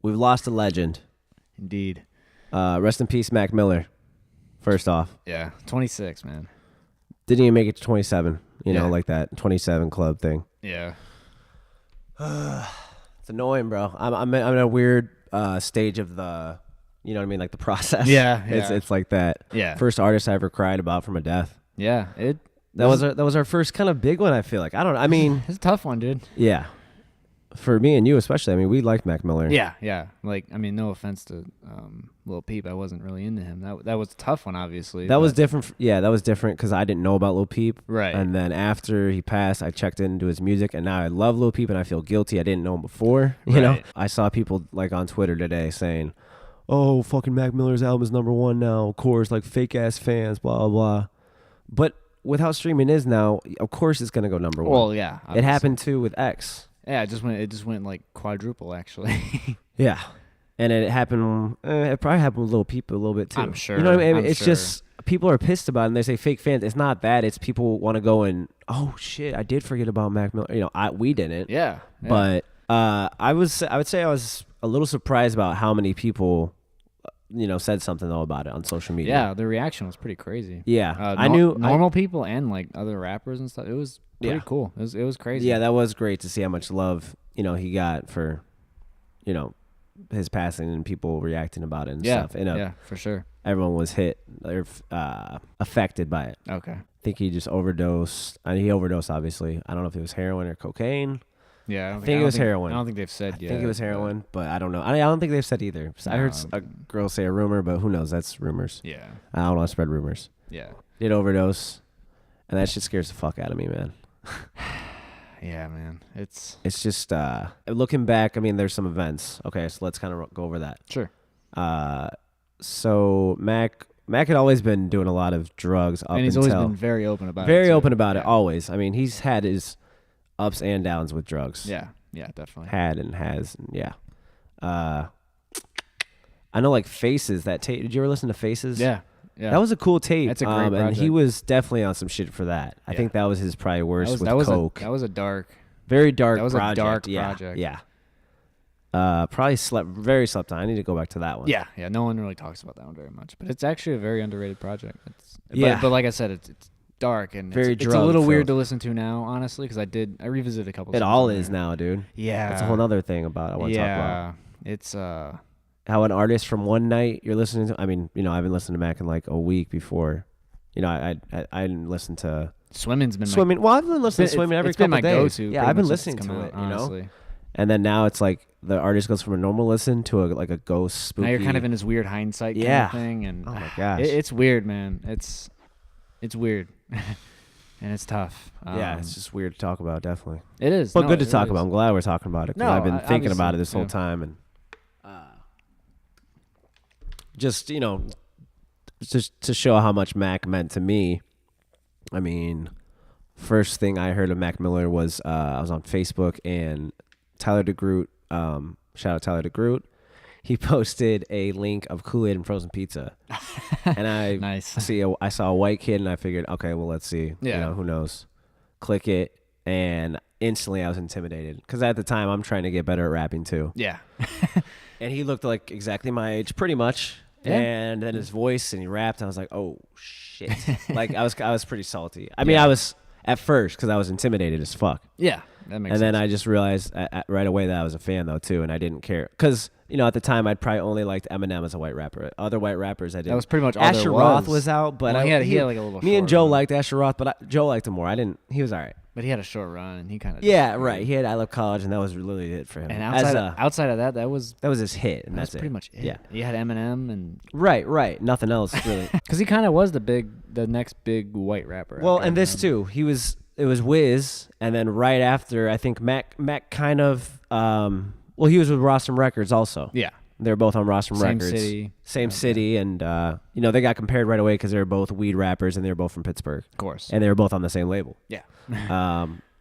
we've lost a legend. Indeed. Rest in peace, Mac Miller. First off. Yeah. 26, man. Didn't even make it to 27. You know, Yeah. like that 27 club thing. Yeah. It's annoying, bro. I'm in a weird stage of the, you know what I mean, like the process. Yeah. It's like that. Yeah. First artist I ever cried about from a death. Yeah. That was our first kind of big one. I feel like I mean, it's a tough one, dude. yeah. For me and you especially. I mean, we like Mac Miller. Yeah. Like, I mean, no offense to Lil Peep, I wasn't really into him. That was a tough one, obviously. That was different. Yeah, that was different because I didn't know about Lil Peep. Right. And then after he passed, I checked into his music, and now I love Lil Peep, and I feel guilty. I didn't know him before. You know, I saw people like on Twitter today saying, "Oh, fucking Mac Miller's album is #1 now." Of course, like fake ass fans, blah blah blah. But with how streaming is now, of course it's gonna go #1. Well, yeah. Obviously. It happened too with X. Yeah, it just went like quadruple, actually. Yeah. And it happened, it probably happened with Lil Peep a little bit too. I'm sure. You know what I mean? I'm It's sure. just, people are pissed about it and they say fake fans. It's not that. It's people want to go and, oh shit, I did forget about Mac Miller. You know, we didn't. Yeah. But I would say I was a little surprised about how many people, you know, said something though about it on social media. Yeah, the reaction was pretty crazy. Yeah. I knew. Normal people and like other rappers and stuff. It was pretty cool. It was crazy. Yeah, that was great to see how much love, you know, he got for, you know, his passing and people reacting about it and stuff. And, yeah, for sure. Everyone was hit or affected by it. Okay. I think he just overdosed. He overdosed, obviously. I don't know if it was heroin or cocaine. Yeah, I think it was heroin. I don't think they've said yet. I think it was heroin, but I don't know. I don't think they've said either. I heard a girl say a rumor, but who knows? That's rumors. Yeah. I don't want to spread rumors. Yeah. Did overdose, and that shit scares the fuck out of me, man. Yeah, man. It's just looking back. I mean, there's some events. Okay, so let's kind of go over that. Sure. So Mac had always been doing a lot of drugs up and he's until, always been very open about it. Very open about it, always. I mean, he's had his ups and downs with drugs. Yeah, definitely. Had and has, yeah. I know, like Faces, that tape. Did you ever listen to Faces? Yeah. That was a cool tape. That's a great project. And he was definitely on some shit for that. I think that was his probably worst with coke. That was a dark. Very dark project. That was a dark project. Yeah. Probably very slept on. I need to go back to that one. Yeah. No one really talks about that one very much, but it's actually a very underrated project. But like I said, it's dark and it's a little weird to listen to now, honestly, because I revisited a couple. It all is now, dude. Yeah, that's a whole other thing about. I want to talk about. It's how an artist from one night you're listening to. I mean, you know, I've been listening to Mac in like a week before. You know, I didn't listen to Swimming's been Well, I've been listening to Swimming every couple days. Go-to. Yeah, I've been listening to it. Honestly. You know, and then now it's like the artist goes from a normal listen to a ghost spooky. Now you're kind of in this weird hindsight kind of thing, and oh my gosh, it's weird, man. It's weird. And it's tough. It's just weird to talk about, definitely. It is. But good to talk about. I'm glad we're talking about it. No, I've been thinking about it this whole time. And just, you know, just to show how much Mac meant to me, I mean, first thing I heard of Mac Miller was I was on Facebook and Tyler DeGroot, shout out Tyler DeGroot, he posted a link of Kool-Aid and frozen pizza. And I saw a white kid and I figured, okay, well, let's see. Yeah. You know, who knows? Click it. And instantly I was intimidated. Because at the time, I'm trying to get better at rapping too. Yeah. And he looked like exactly my age, pretty much. Yeah. And then his voice and he rapped. And I was like, oh, shit. Like, I was pretty salty. I mean, I was at first because I was intimidated as fuck. Yeah. That makes sense. sense. Then I just realized right away that I was a fan, though, too. And I didn't care. Because, you know, at the time, I'd probably only liked Eminem as a white rapper. Other white rappers, I didn't. That was pretty much all Asher there Roth was out, but he had like a little. Me and short Joe run. liked Asher Roth, but Joe liked him more. I didn't. He was all right. But he had a short run, and he kind of. Yeah, right. He had I Love College, and that was really it for him. And outside of that, that was his hit, and that's pretty much it. Yeah, he had Eminem and. Right. Nothing else really. Because he kind of was the next big white rapper. Well, and this too. It was Wiz, and then right after, I think Mac kind of. He was with Rostrum Records also. Yeah. They're both on Rostrum Records. Same city, and you know, they got compared right away because they were both weed rappers and they were both from Pittsburgh. Of course. And they were both on the same label. Yeah.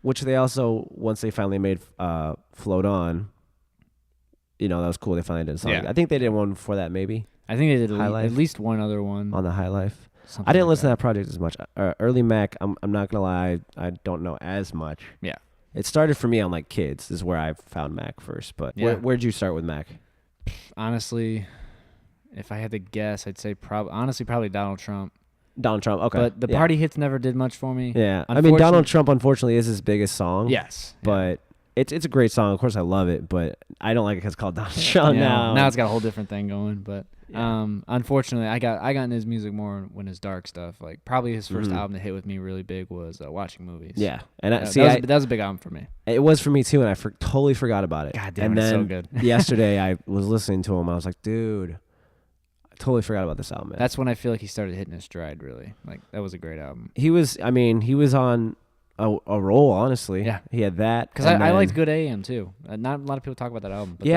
Which they also, once they finally made Float On, you know, that was cool. They finally did a song. Yeah. I think they did one before that, maybe. I think they did at least one other one. On the High Life. I didn't listen to that project as much. Early Mac, I'm not going to lie, I don't know as much. Yeah. It started for me on like Kids is where I found Mac first. But where'd you start with Mac? honestly, if I had to guess, I'd say probably Donald Trump. Donald Trump, okay. But the party hits never did much for me. Yeah. I mean, Donald Trump, unfortunately, is his biggest song. Yes. But it's a great song. Of course, I love it, but I don't like it because it's called Donald Trump now. Now it's got a whole different thing going. But unfortunately, I got into his music more when his dark stuff. Like, probably his first album that hit with me really big was Watching Movies. Yeah. And that was a big album for me. It was for me, too, and I totally forgot about it. God damn, it's so good. Yesterday, I was listening to him. I was like, dude, totally forgot about this album, man. That's when I feel like he started hitting his stride, really. Like, that was a great album. He was on a roll, honestly. Yeah. He had that. Because I liked Good AM, too. Not a lot of people talk about that album. But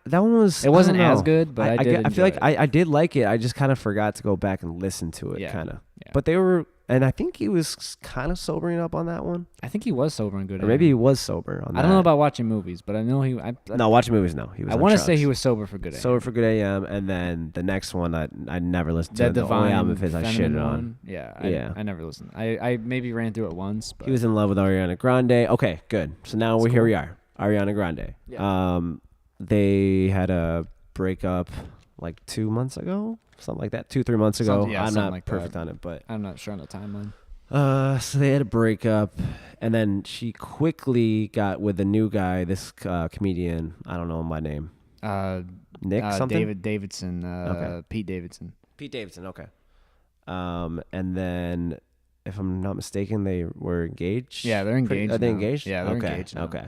that one was... It wasn't as good, but I feel like I did like it. I just kind of forgot to go back and listen to it, kind of. Yeah. But they were... And I think he was kind of sobering up on that one. I think he was sober and Good AM. Or maybe he was sober on that. I don't know about Watching Movies, but I know he... No, Watching Movies, no. He was. I want to say he was sober for Good AM. Sober for Good AM, and then the next one I never listened to. The only album of his I shitted on. Yeah, I never listened. I maybe ran through it once. But. He was in love with Ariana Grande. Okay, good. So now here we are. Ariana Grande. Yeah. They had a breakup like 2 months ago, something like that. 2-3 months ago. I'm not like perfect on it, but I'm not sure on the timeline. So they had a breakup, and then she quickly got with a new guy, this comedian. I don't know my name. Nick something? David Davidson. Okay. Pete Davidson. Pete Davidson, okay. And then, if I'm not mistaken, they were engaged? Yeah, they're engaged. Are they engaged? Yeah, they're engaged now. Okay.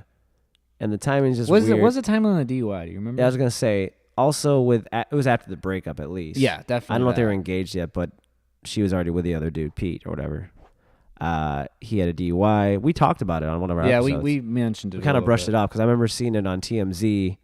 And the timing's just weird. What's the timeline on the DUI? Do you remember? Yeah, I was going to say, also it was after the breakup at least. Yeah, definitely. I don't know if they were engaged yet, but she was already with the other dude, Pete, or whatever. He had a DUI. We talked about it on one of our episodes. Yeah, we mentioned it. We kind of brushed it off because I remember seeing it on TMZ.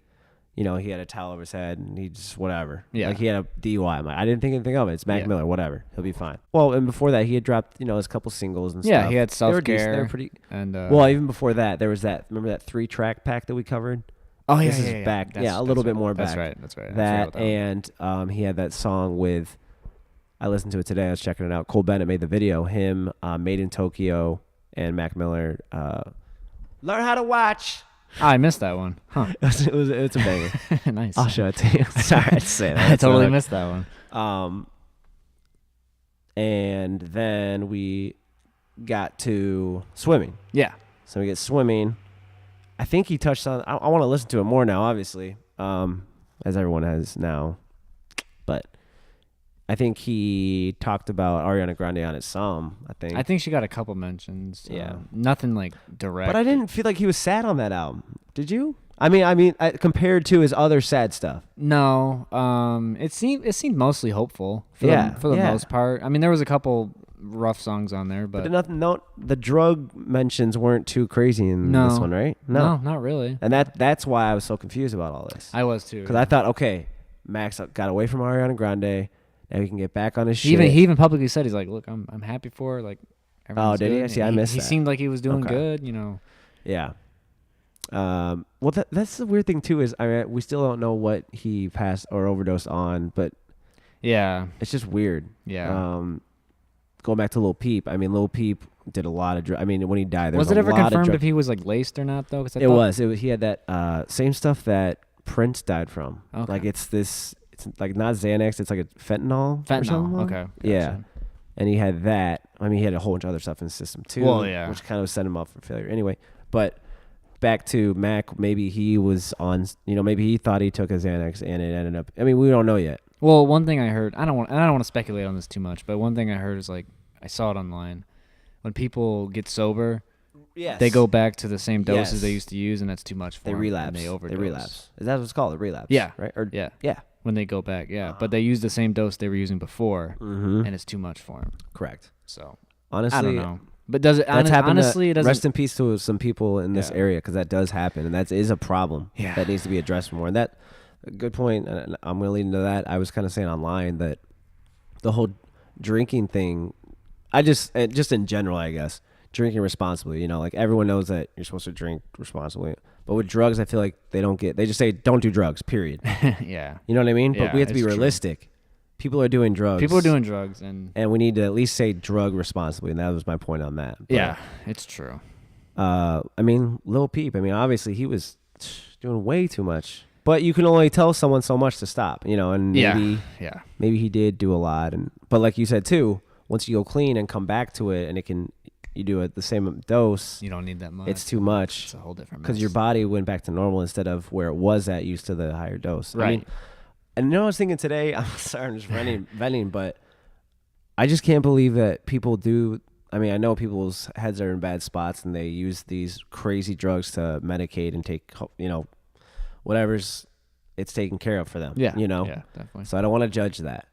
You know, he had a towel over his head and he just whatever. Yeah. Like he had a DUI. I'm like, I didn't think anything of it. It's Mac Miller, whatever. He'll be fine. Well, and before that, he had dropped, his couple singles and stuff. Yeah, he had Self-Care. They were pretty. And well, even before that, there was that. Remember that 3-track pack that we covered? Oh yeah, this is back. A little bit more back. That's right. That and he had that song with. I listened to it today. I was checking it out. Cole Bennett made the video. Him, Made in Tokyo, and Mac Miller. Learn how to watch. Oh, I missed that one. Huh? It's a banger. Nice. I'll show it to you. Sorry to say that. I totally missed that one. And then we got to swimming. Yeah. So we get swimming. I think he touched on. I want to listen to it more now, obviously, as everyone has now. But I think he talked about Ariana Grande on his song. I think she got a couple mentions. Yeah. Nothing like direct. But I didn't feel like he was sad on that album. Did you? I mean, compared to his other sad stuff. No. It seemed mostly hopeful for the most part. I mean, there was a couple rough songs on there, but the drug mentions weren't too crazy in this one, right? No, not really. And that's why I was so confused about all this. I was too. Because I thought, okay, Max got away from Ariana Grande. Now he can get back on his shit. He even publicly said, he's like, look, I'm happy for her. Like, everything's did good. he? See, I missed that. He seemed like he was doing good, Yeah. Well, that's the weird thing too is we still don't know what he passed or overdosed on, but yeah, it's just weird. Yeah. Going back to Lil Peep, Lil Peep did a lot of drugs. When he died, there was it ever confirmed if he was like laced or not though? It was. He had that same stuff that Prince died from. Okay. Like it's like not Xanax, it's like a fentanyl. Fentanyl. Okay. Gotcha. Yeah. And he had that. He had a whole bunch of other stuff in his system too. Well, yeah. Which kind of set him up for failure. Anyway, but back to Mac, maybe he was on. Maybe he thought he took a Xanax and it ended up. We don't know yet. Well, one thing I heard, I don't want to speculate on this too much, but one thing I heard is like I saw it online. When people get sober, they go back to the same doses they used to use, and that's too much for them. They relapse. And they overdose. They relapse. Is that what it's called? A relapse? Yeah. Right? Yeah. When they go back, but they use the same dose they were using before, and it's too much for them. Correct. So honestly, I don't know. But does it? Honestly, it doesn't. Rest in peace to some people in this area because that does happen, and that is a problem that needs to be addressed more. And that, good point. And I'm going to lead into that. I was kind of saying online that the whole drinking thing, just in general, I guess, drinking responsibly. Like everyone knows that you're supposed to drink responsibly. But with drugs, I feel like they just say don't do drugs, period. Yeah. You know what I mean? Yeah, but we have to be realistic. True. People are doing drugs. And we need to at least say drug responsibly, and that was my point on that. But, yeah, it's true. Lil Peep, obviously he was doing way too much. But you can only tell someone so much to stop, and maybe he did do a lot. But like you said too, once you go clean and come back to it, and you do it the same dose. You don't need that much. It's too much. It's a whole different. Because your body went back to normal instead of where it was at, used to the higher dose. Right. I mean, and I was thinking today. I'm sorry, I'm just venting, but I just can't believe that people do. I mean, I know people's heads are in bad spots and they use these crazy drugs to medicate and take, whatever's it's taken care of for them. Yeah. Yeah, definitely. So I don't want to judge that.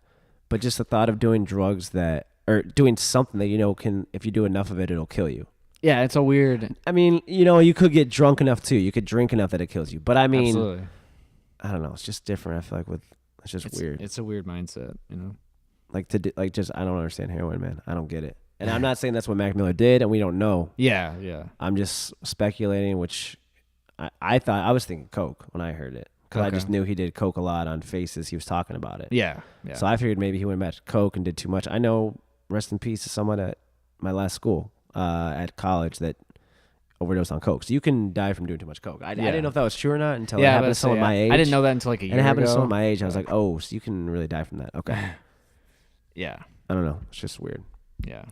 But just the thought of doing drugs or doing something that, can, if you do enough of it, it'll kill you. Yeah, it's a weird. I mean, you could get drunk enough too. You could drink enough that it kills you. But I mean, absolutely. I don't know. It's just different. I feel like it's just weird. It's a weird mindset, I don't understand heroin, man. I don't get it. And I'm not saying that's what Mac Miller did, and we don't know. Yeah. I'm just speculating, which I thought, I was thinking coke when I heard it. Because I just knew he did coke a lot on Faces. He was talking about it. Yeah. So I figured maybe he went back to coke and did too much. I know, rest in peace, to someone at my last school at college that overdosed on coke. So you can die from doing too much coke. I didn't know if that was true or not until it happened to someone my age. I didn't know that until like a year ago. And it happened to someone my age. I was like, oh, so you can really die from that. Okay. Yeah. I don't know. It's just weird. Yeah.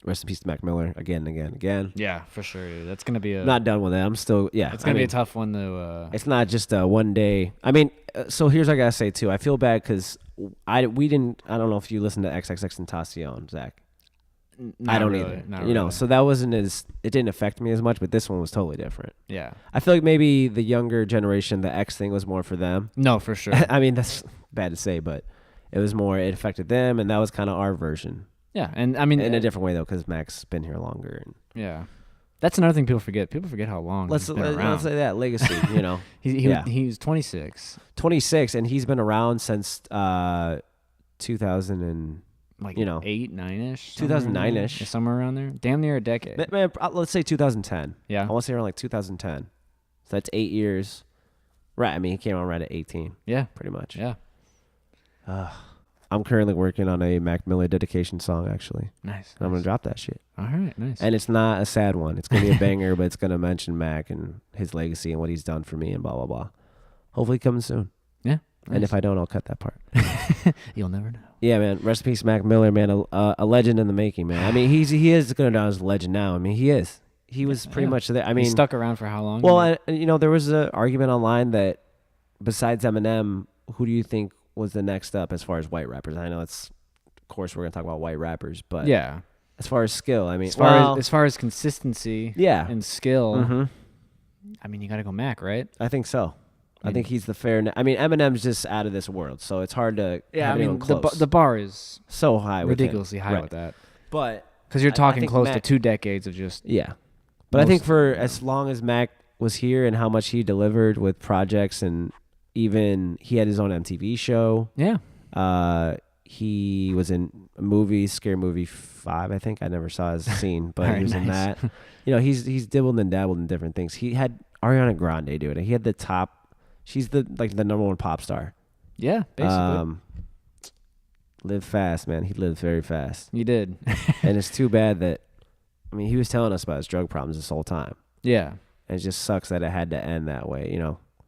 Rest in peace to Mac Miller again. Yeah, for sure. Dude. That's gonna be not done with it. I'm still It's gonna be a tough one to. It's not just a one day. I mean, so here's what I gotta say too. I feel bad because we didn't. I don't know if you listened to XXXTentacion, Zach. I don't really, either. Not really. So that wasn't as. It didn't affect me as much, but this one was totally different. Yeah. I feel like maybe the younger generation, the X thing was more for them. No, for sure. I mean, that's bad to say, but it was more. It affected them, and that was kind of our version. Yeah, and I mean in a different way though, because Mac's been here longer. And yeah, that's another thing people forget. People forget how long he's been around. Let's say that legacy. He's 26. 26, and he's been around since 2000 and 8, 9ish. 2009ish, somewhere around there. Damn near a decade. Man, let's say 2010. Yeah, I want to say around like 2010. So that's 8 years. Right. I mean, he came on right at 18. Yeah, pretty much. Yeah. I'm currently working on a Mac Miller dedication song, actually. Nice. I'm going to drop that shit. All right, nice. And it's not a sad one. It's going to be a banger, but it's going to mention Mac and his legacy and what he's done for me and blah, blah, blah. Hopefully coming soon. Yeah. Nice. And if I don't, I'll cut that part. You'll never know. Yeah, man. Rest in peace, Mac Miller, man. A legend in the making, man. I mean, he is going down as a legend now. I mean, he is. He was pretty much there. I mean, he stuck around for how long? Well, there was an argument online that besides Eminem, who do you think was the next up as far as white rappers? I know of course, we're going to talk about white rappers, but yeah, as far as skill, I mean, as far as consistency, and skill, I mean, you got to go Mac, right? I think so. I think he's the fair. I mean, Eminem's just out of this world, so it's hard to. Yeah, I mean, the bar is so high, ridiculously high with that. But because you're talking close to 2 decades of just But I think for as long as Mac was here and how much he delivered with projects, and even he had his own MTV show. Yeah. He was in a movie, Scary Movie 5, I think. I never saw his scene, but he was in that. He's dibbled and dabbled in different things. He had Ariana Grande do it. He had the top. She's the number one pop star. Yeah, basically. Live fast, man. He lived very fast. He did. And it's too bad that, I mean, he was telling us about his drug problems this whole time. Yeah. And it just sucks that it had to end that way,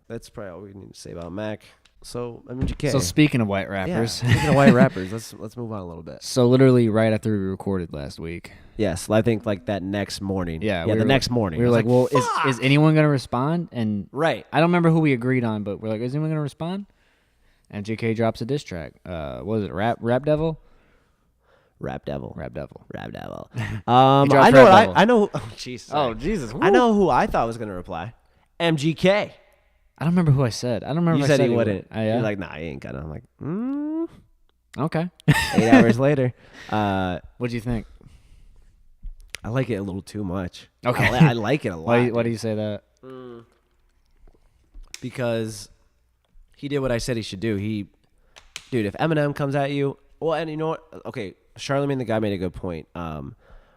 That's probably all we need to say about Mac. So, I mean, GK. So speaking of white rappers. Speaking of white rappers, let's move on a little bit. So literally right after we recorded last week. Yes, I think like that next morning. Yeah, the next morning. We were like, well, is anyone going to respond? And right. I don't remember who we agreed on, but we're like, is anyone going to respond? And GK drops a diss track. What was it, Rap Devil? Rap Devil. Rap Devil. Rap Devil. I know. Oh, Jesus. Oh, Jesus. Woo. I know who I thought was going to reply. MGK. I don't remember who I said. I don't remember. You if I said he wouldn't. Yeah? You're like, nah, he ain't gonna. I'm like, Okay. 8 hours later. What'd you think? I like it a little too much. Okay. I like it a lot. Why do you say that? Because he did what I said he should do. Dude, if Eminem comes at you, well, and you know what? Okay, Charlamagne the Guy made a good point.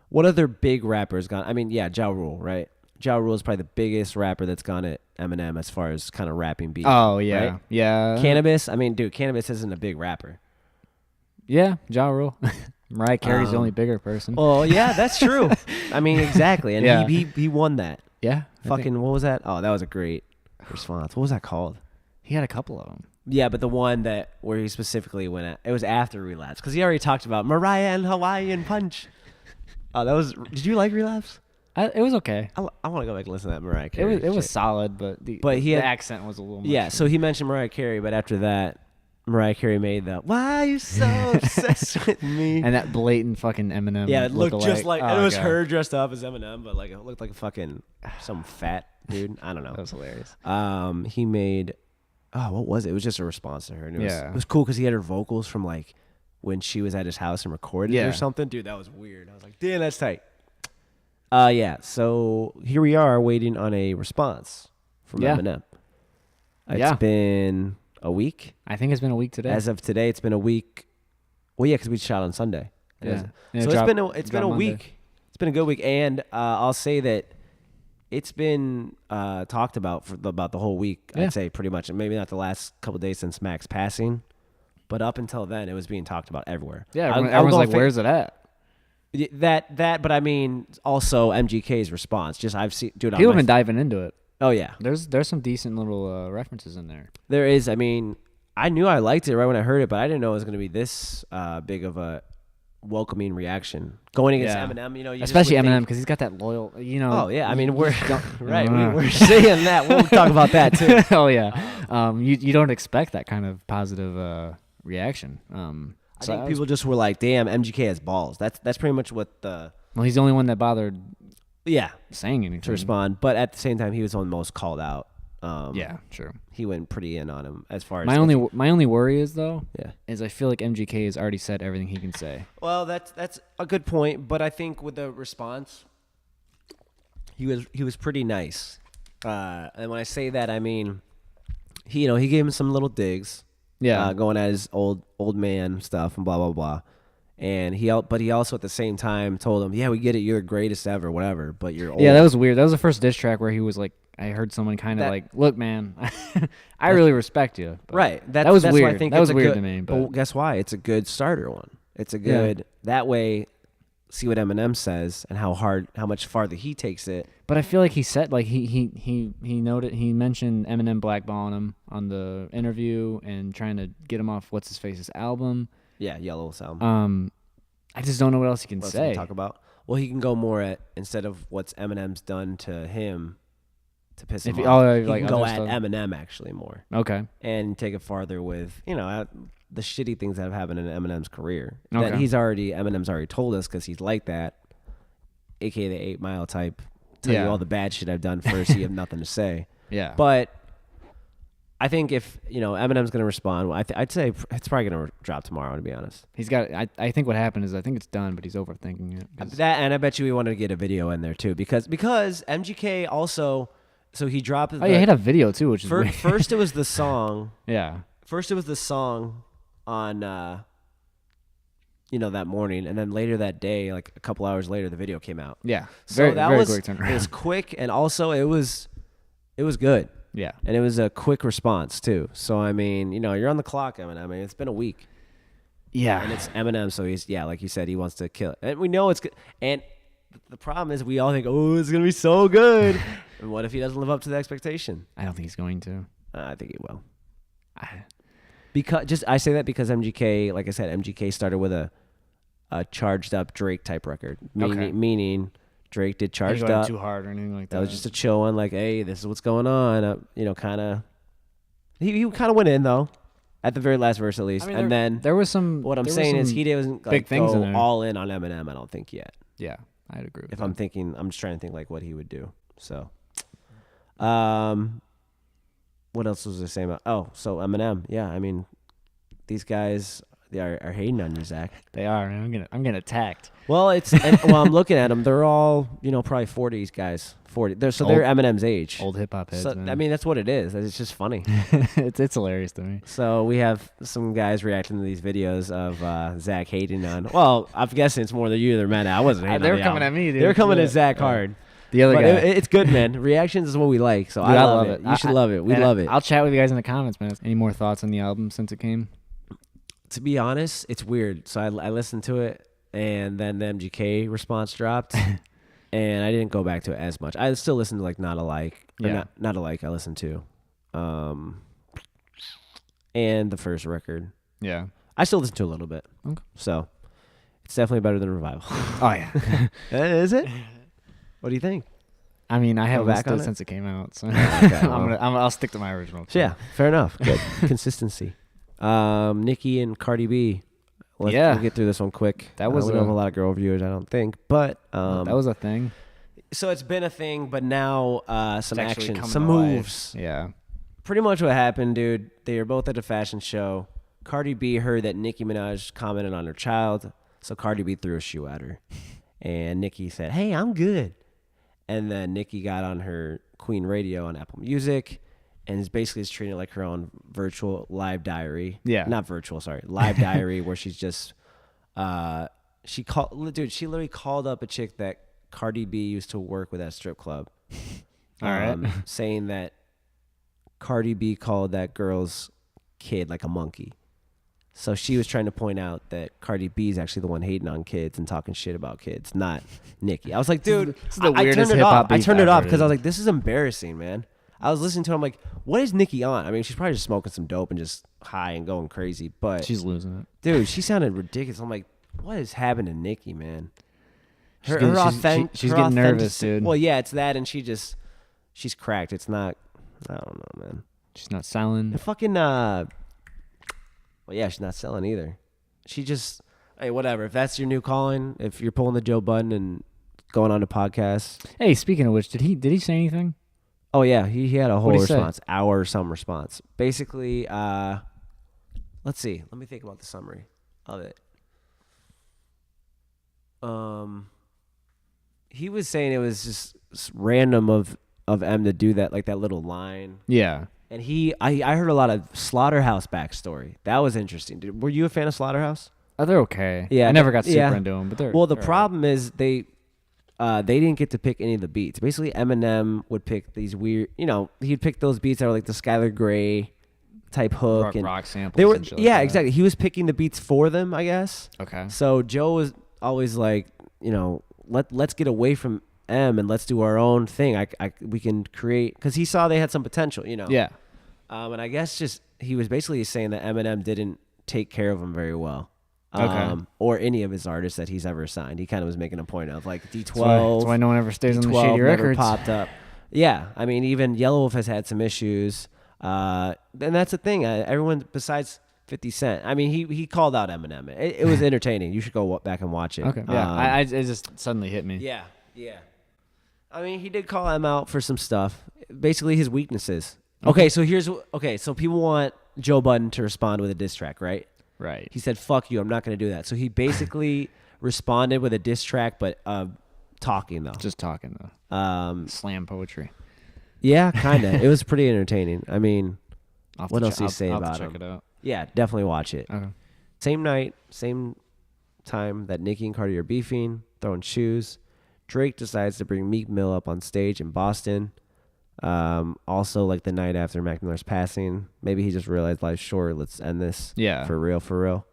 What other big rappers gone? I mean, yeah, Ja Rule, right? Ja Rule is probably the biggest rapper that's gone at Eminem as far as kind of rapping beats. Oh, yeah. Right? Yeah. Cannabis, I mean, dude, Cannabis isn't a big rapper. Yeah, Ja Rule. Mariah Carey's the only bigger person. Well, yeah, that's true. I mean, exactly. And Yeah. he won that. Yeah. What was that? Oh, that was a great. response. What was that called? He had a couple of them. Yeah, but the one where he specifically went at, it was after Relapse, because he already talked about Mariah and Hawaiian Punch. Oh, that was. Did you like Relapse? It was okay. I want to go back and listen to that Mariah Carey. It was solid, but the accent was a little much. Yeah, so he mentioned Mariah Carey, but after that, Mariah Carey made the "Why are you so obsessed with me?" and that blatant fucking Eminem. Yeah, it looked just like it was God. her dressed up as Eminem, but like it looked like a fucking some fat dude. I don't know. That was hilarious. He made. Oh, what was it? It was just a response to her. And it Yeah. was cool because he had her vocals from like when she was at his house and recorded it or something. Dude, that was weird. I was like, damn, that's tight. Yeah. So here we are waiting on a response from Eminem. It's been a week. I think it's been a week today. As of today, it's been a week. Well, yeah, because we shot on Sunday. Yeah. So it's been a week. It's been a good week, and I'll say that it's been talked about about the whole week. I'd say pretty much, and maybe not the last couple of days since Mac's passing, but up until then, it was being talked about everywhere. Yeah, everyone's like, "Where's it at?" That, but I mean, also MGK's response. Just I've seen, dude. People have been diving into it. Oh yeah, there's some decent little references in there. There is. I mean, I knew I liked it right when I heard it, but I didn't know it was going to be this big of a welcoming reaction going against Eminem. You know, especially Eminem because he's got that loyal. You know. Oh yeah, I mean we're right. We're saying that. We'll talk about that too. Oh yeah. You don't expect that kind of positive reaction. I think people just were like, "Damn, MGK has balls." That's pretty much what the. Well, he's the only one that bothered. Yeah, saying anything to respond, but at the same time, he was the one most called out. Yeah, true. He went pretty in on him as far as my only worry is is I feel like MGK has already said everything he can say. Well, that's a good point, but I think with the response, he was pretty nice. And when I say that, I mean, he gave him some little digs. Yeah, going at his old man stuff and blah blah blah. And he also at the same time told him, "Yeah, we get it. You're the greatest ever, whatever. But you're old." Yeah, that was weird. That was the first diss track where he was like, I heard someone kind of like, "Look, man, I really respect you." But right. That was weird. I think that was weird to me. But guess why? It's a good starter one. It's a good that way. See what Eminem says and how much farther he takes it. But I feel like he said like he noted he mentioned Eminem blackballing him on the interview and trying to get him off what's his face's album. Yeah, Yellow's album. I just don't know what else he can say. Talk about. Well, he can go more at instead of what's Eminem's done to him to piss him off. He can go at Eminem actually more. Okay. And take it farther with the shitty things that have happened in Eminem's career. Okay. That Eminem's already told us because he's like that, aka the 8 Mile type. Tell you all the bad shit I've done first, so you have nothing to say. Yeah. But I think if Eminem's going to respond, I'd say it's probably going to drop tomorrow. To be honest, he's got. I think what happened is I think it's done, but he's overthinking it. That, and I bet you we wanted to get a video in there too because MGK also. So he dropped. He had a video too, which is weird. First it was the song. Yeah. First it was the song on. That morning, and then later that day, like a couple hours later, the video came out. Yeah. So very quick turnaround. It was quick, and also it was good. Yeah. And it was a quick response, too. So, I mean, you're on the clock, Eminem. I mean, it's been a week. Yeah. And it's Eminem, so he's, like you said, he wants to kill it. And we know it's good. And the problem is we all think, oh, it's going to be so good. And what if he doesn't live up to the expectation? I don't think he's going to. I think he will. I say that because MGK, like I said, MGK started with a charged up Drake type record. Meaning Drake did Charged Up. Too hard or anything like that. That was just a chill one, like, hey, this is what's going on. Kind of. He kind of went in though, at the very last verse at least, and then there was some. What I'm saying is he didn't like go all in on Eminem. I don't think yet. Yeah, I'd agree. If I'm thinking, I'm just trying to think like what he would do. So, what else was I saying about? Oh, so Eminem. Yeah, I mean, these guys. They are hating on you, Zach. They are. I'm getting attacked. Well, I'm looking at them. They're all, probably 40s guys. 40. They're Eminem's age. Old hip hop heads. So, man. I mean, that's what it is. It's just funny. it's hilarious to me. So we have some guys reacting to these videos of Zach hating on. Well, I'm guessing it's more than you than Matt. I wasn't hating. They were coming at me, dude. They were coming at Zach hard. The other guy. It's good, man. Reactions is what we like. So I love it. You should love it. We love it. I'll chat with you guys in the comments, man. Any more thoughts on the album since it came? To be honest, it's weird. So I listened to it, and then the MGK response dropped, and I didn't go back to it as much. I still listen to like Not Alike. Yeah. Not alike. I listened to, and the first record. Yeah. I still listen to a little bit. Okay. So it's definitely better than Revival. Oh yeah. Is it? What do you think? I mean, I haven't listened to it since it came out, so I'll stick to my original. So yeah, fair enough. Good consistency. Nicki and Cardi B. We'll get through this one quick. That was we don't have a lot of girl viewers, I don't think, but that was a thing. So it's been a thing, but now some action, some moves. Yeah. Pretty much what happened, dude. They were both at a fashion show. Cardi B heard that Nicki Minaj commented on her child, so Cardi B threw a shoe at her, and Nicki said, "Hey, I'm good." And then Nicki got on her Queen Radio on Apple Music and is basically treating it like her own virtual live diary. Yeah. Not virtual, sorry. Live diary where she's just she literally called up a chick that Cardi B used to work with at a strip club. All right. Saying that Cardi B called that girl's kid like a monkey. So she was trying to point out that Cardi B is actually the one hating on kids and talking shit about kids, not Nicki. I was like, dude, I turned it off. I turned it off because I was like, this is embarrassing, man. I was listening to it. I'm like, what is Nicki on? I mean, she's probably just smoking some dope and just high and going crazy, but she's losing it. Dude, she sounded ridiculous. I'm like, what is happening to Nicki, man? She's getting nervous, dude. Well, yeah, it's that, and she's cracked. It's not, I don't know, man. She's not selling. The fucking, well, yeah, she's not selling either. She just, hey, whatever. If that's your new calling, if you're pulling the Joe Budden and going on a podcast. Hey, speaking of which, did he say anything? Oh yeah, he had a whole response, say? hour or some response. Basically, let's see. Let me think about the summary of it. He was saying it was just random of M to do that, like that little line. Yeah. And I heard a lot of Slaughterhouse backstory. That was interesting. Were you a fan of Slaughterhouse? Oh, they're okay. Yeah, I never got super into them, but they're well. The problem is they didn't get to pick any of the beats. Basically, Eminem would pick these weird. He'd pick those beats that were like the Skylar Grey type hook rock samples. They were and shit like that. exactly. He was picking the beats for them, I guess. Okay. So Joe was always like, let's get away from M and let's do our own thing. We can create, because he saw they had some potential, Yeah. And I guess just he was basically saying that Eminem didn't take care of him very well. Okay. Or any of his artists that he's ever signed. He kind of was making a point of like D12. That's why no one ever stays on the D12 shady never records. popped up. Yeah, I mean, even Yellow Wolf has had some issues. And that's the thing. Everyone besides 50 Cent. I mean, he called out Eminem. It was entertaining. You should go back and watch it. Okay. Yeah. It just suddenly hit me. Yeah. Yeah. I mean, he did call M out for some stuff. Basically, his weaknesses. Okay, so so people want Joe Budden to respond with a diss track, right? Right. He said, "Fuck you, I'm not going to do that." So he basically responded with a diss track, but talking though. Just talking though. Slam poetry. Yeah, kind of. It was pretty entertaining. I mean, what else do you say I'll about check him? it out. Yeah, definitely watch it. Okay. Same night, same time that Nicki and Cardi are beefing, throwing shoes. Drake decides to bring Meek Mill up on stage in Boston. Also, like the night after Mac Miller's passing, maybe he just realized life's short. Let's end this. Yeah. For real.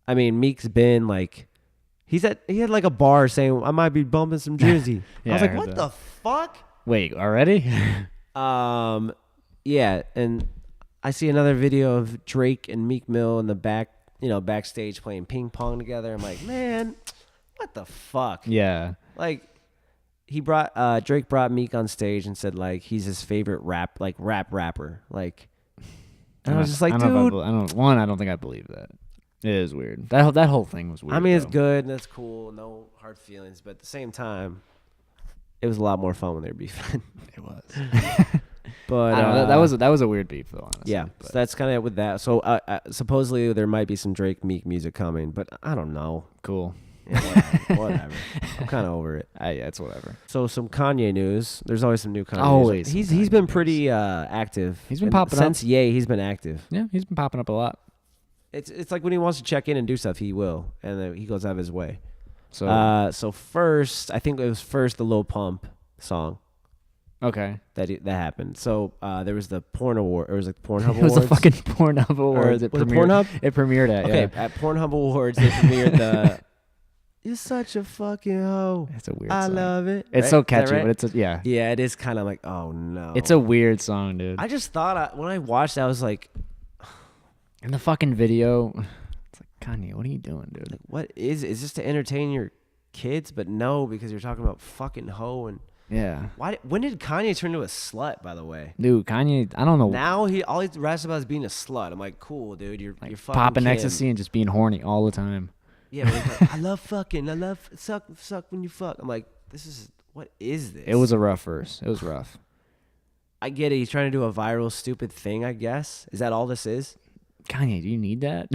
I mean, Meek's been like, he had like a bar saying, "I might be bumping some Drizzy." Yeah, I was like, what the fuck? Wait, already? Yeah, and I see another video of Drake and Meek Mill in the backstage playing ping pong together. I'm like, man, what the fuck? Yeah. Like, Drake brought Meek on stage and said like he's his favorite rapper. Like, and I was just like, dude, I don't think I believe that. It is weird. That whole thing was weird. I mean, it's good and it's cool, no hard feelings, but at the same time, it was a lot more fun when they were beefing. It was. But that was a weird beef though, honestly. Yeah, so that's kind of with that. So supposedly there might be some Drake Meek music coming, but I don't know. Cool. Yeah, whatever. I'm kind of over it. Yeah, it's whatever. So some Kanye news. There's always some new Kanye Always. news. He's been pretty active. He's been popping up. Since Ye, he's been active. Yeah, he's been popping up a lot. It's like when he wants to check in and do stuff, he will, and then he goes out of his way. So first, I think it was the Lil Pump song. Okay. That happened. So there was the Porn Award, or was it the Pornhub Awards? It was the fucking Pornhub Awards. Was it Pornhub? It premiered at, Okay, yeah. at Pornhub Awards, they premiered You're such a fucking hoe. It's a weird I song. love it. It's right? so catchy, right? but it's yeah. Yeah, it is kind of like, oh no. It's a weird song, dude. I just thought when I watched that, I was like, in the fucking video, it's like, Kanye, what are you doing, dude? like what is this to entertain your kids? But no, because you're talking about fucking hoe and Yeah. when did Kanye turn into a slut? By the way, Dude, Kanye, I don't know. now all he raps about is being a slut. I'm like, cool, dude. You're fucking popping Kim. ecstasy and just being horny all the time. Yeah, but he's like, I love fucking. I love suck when you fuck. I'm like, what is this? It was a rough verse. It was rough. I get it. He's trying to do a viral, stupid thing, I guess. Is that all this is? Kanye, do you need that?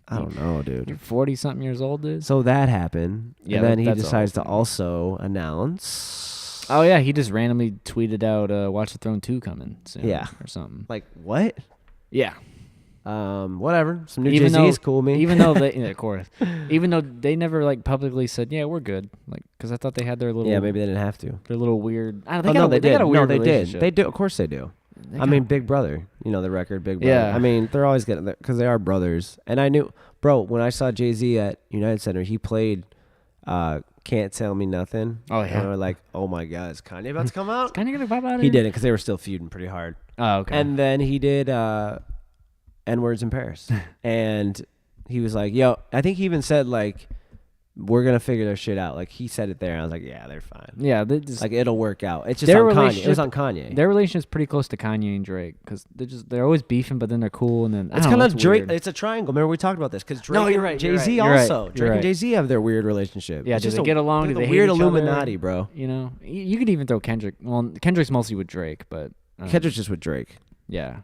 I don't know, dude. You're 40-something years old, dude. So that happened. Yeah, and then he that's decides to awesome. also announce. Oh, yeah. He just randomly tweeted out Watch the Throne 2 coming soon. Yeah. Or something. Like, what? Yeah. Whatever. Some new Even Jay-Z is though- cool, me. Even though they, yeah, of course. Even though they never, like, publicly said, yeah, we're good. Like, because I thought they had their little. Yeah, maybe they didn't have to. Their little weird. I don't Oh, know. no, they did. got a weird No, they did. relationship. They do. Of course they do. They I got- mean, Big Brother. You know the record, Big Brother. Yeah. I mean, they're always getting there because they are brothers. And I knew, bro, when I saw Jay-Z at United Center, he played Can't Tell Me Nothing. Oh, yeah. And we're like, oh my God, is Kanye about to come out? Kind of gonna vibe out of He here? didn't because they were still feuding pretty hard. Oh, okay. And then he did N-Words in Paris. And he was like, yo, I think he even said, like, we're going to figure their shit out. Like, he said it there. And I was like, yeah, they're fine. yeah, they just, Like, it'll work out. It's just Their on Kanye. It relationship- was on Kanye. their relationship's pretty close to Kanye and Drake because they're always beefing, but then they're cool, and then It's kind of Drake. Weird. It's a triangle. Remember we talked about this because Drake No, you're and right, you're Jay-Z right, you're also. right, Drake you're and right. Jay-Z have their weird relationship. Yeah, It's do just they get along? like Do a they weird hate each other? Illuminati, bro. You know, you could even throw Kendrick. Well, Kendrick's mostly with Drake, but Kendrick's just with Drake. yeah,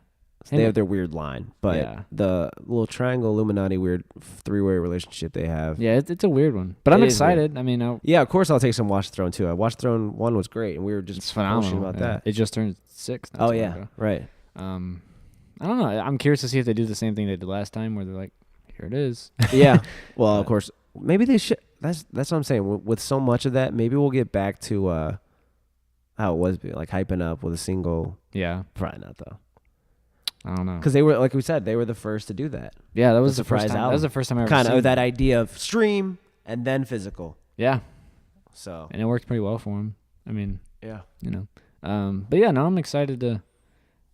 So they have their weird line, but Yeah. the little triangle Illuminati weird three-way relationship they have. yeah, it's a weird one, but I'm It is weird. excited. I mean, Yeah, of course I'll take some Watch the Throne too. Watch the Throne 1 was great, and we were just it's phenomenal about yeah. that. It just turned 6. Oh yeah, right. I don't know. I'm curious to see if they do the same thing they did last time, where they're like, "Here it is." Yeah. Well, of course, maybe they should. That's what I'm saying. With so much of that, maybe we'll get back to how it was, like hyping up with a single. Yeah, Probably not though, I don't know. because they were, like we said, they were the first to do that. Yeah, that was the the first surprise time. album. That was the first time I ever Kind seen of that idea of stream and then physical. Yeah, So and it worked pretty well for him. I mean, yeah, you know. But yeah, no, I'm excited to.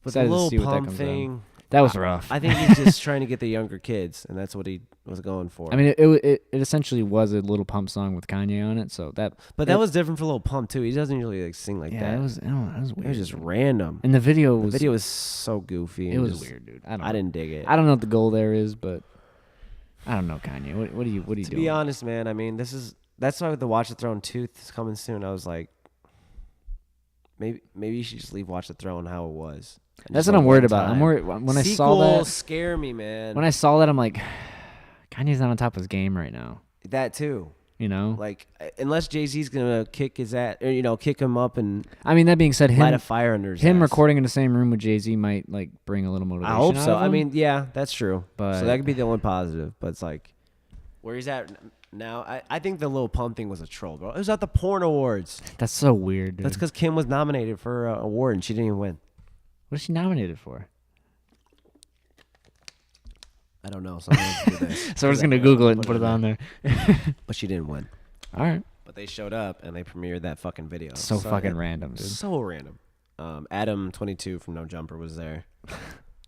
but the Excited to little see what that pump comes thing. That was rough. I think he's just trying to get the younger kids, and that's what he was going for. I mean, it essentially was a Little Pump song with Kanye on it, so that. but that was different for Lil Pump too. He doesn't usually like sing like yeah, that. it was. I don't know, it was It weird. was just random. And the video The was. video was so goofy. It and was just- weird, dude. I didn't dig it. I don't know what the goal there is, but I don't know, Kanye. What are you To doing? be honest, man, I mean, that's why with the Watch the Throne 2 is coming soon. I was like, maybe you should just leave Watch the Throne how it was. And That's just what I'm let worried one about. I'm time. worried when I saw Sequels that. scare me, man. When I saw that, I'm like, Kanye's not on top of his game right now. That too. You know. Like, unless Jay-Z's gonna kick his ass, or kick him up and I mean, that being said, light a him fire under his him ass. recording in the same room with Jay-Z might like bring a little motivation. I hope out so. of I him. mean, yeah, that's true. But- so that could be the only positive. But it's like, where he's at now. I think the Lil Pump thing was a troll, bro. It was at the Porn Awards. that's so weird, dude. That's because Kim was nominated for an award and she didn't even win. What is she nominated for? I don't know. Someone did this. So we're just gonna Google it and put it on there. But she didn't win. All right. But they showed up and they premiered that fucking video. So fucking it- random, dude. So random. Adam22 from No Jumper was there.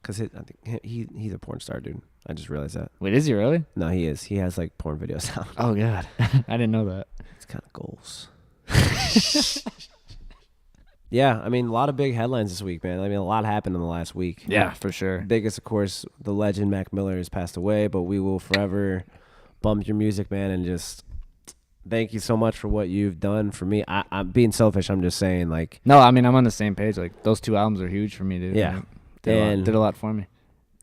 Because I think he's a porn star, dude. I just realized that. Wait, is he really? No, he is. He has like porn videos out. Oh god, I didn't know that. It's kind of goals. Yeah, I mean, a lot of big headlines this week, man. I mean, a lot happened in the last week. Yeah, for sure. Biggest, of course, the legend Mac Miller has passed away, but we will forever bump your music, man, and just thank you so much for what you've done for me. I'm being selfish. I'm just saying, like, No, I mean I'm on the same page. Like those 2 albums are huge for me, dude. Yeah. Like, And- did a lot for me.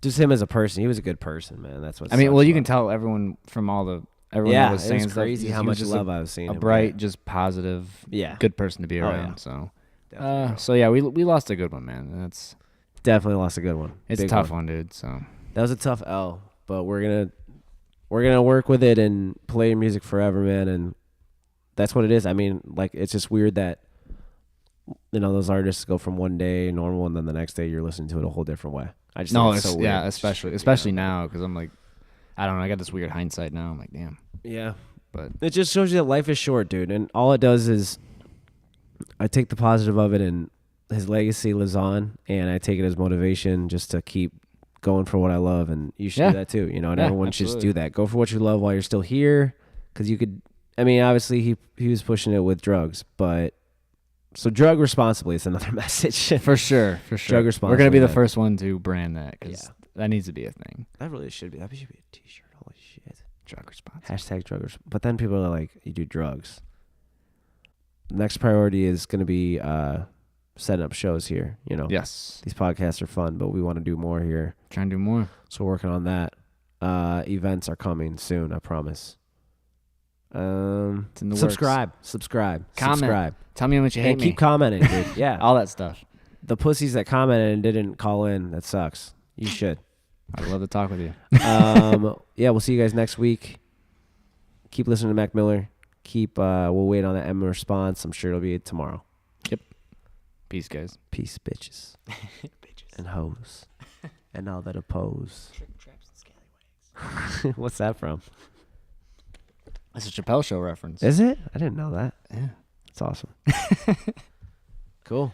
just him as a person. He was a good person, man. That's what. I mean, sucks well, you about can tell everyone that Yeah, was it saying was stuff, crazy how he was much just love I was seeing. a him bright, get. just positive, Yeah, good person to be Oh, around. yeah. So, definitely, bro. so yeah, we lost a good one, man. That's Definitely lost a good one. it's a Big tough one, dude. So That was a tough L, but we're gonna work with it and play your music forever, man. And that's what it is. I mean, like, it's just weird that those artists go from one day normal and then the next day you're listening to it a whole different way. I just no, think it's so weird. yeah, It's just especially weird, now because I'm like, I don't know, I got this weird hindsight now. I'm like, damn. Yeah, But it just shows you that life is short, dude. And all it does is I take the positive of it, and his legacy lives on, and I take it as motivation just to keep going for what I love. And you should do that too, and everyone should just do that. Go for what you love while you're still here, because you could. I mean, obviously he was pushing it with drugs, but so drug responsibly is another message. For sure. Drug responsibly. We're gonna be the first one to brand that, because that needs to be a thing. That really should be. That should be a T-shirt. Holy shit. Drug responsible. Hashtag drug. But then people are like, you do drugs. Next priority is going to be setting up shows here. Yes. These podcasts are fun, but we want to do more here. Trying to do more. So we're working on that. Events are coming soon, I promise. It's in the subscribe. works. Subscribe. Comment. Subscribe. Tell me how much you hate and me. keep commenting, dude. Yeah. All that stuff. The pussies that commented and didn't call in, that sucks. You should. I'd love to talk with you. Yeah, we'll see you guys next week. Keep listening to Mac Miller. We'll wait on the Emma response. I'm sure it'll be tomorrow. Yep. Peace, guys. Peace, bitches. And hoes. And all that oppose. Trick, traps, and scallywags. What's that from? That's a Chappelle Show reference. Is it? I didn't know that. Yeah. It's awesome. Cool.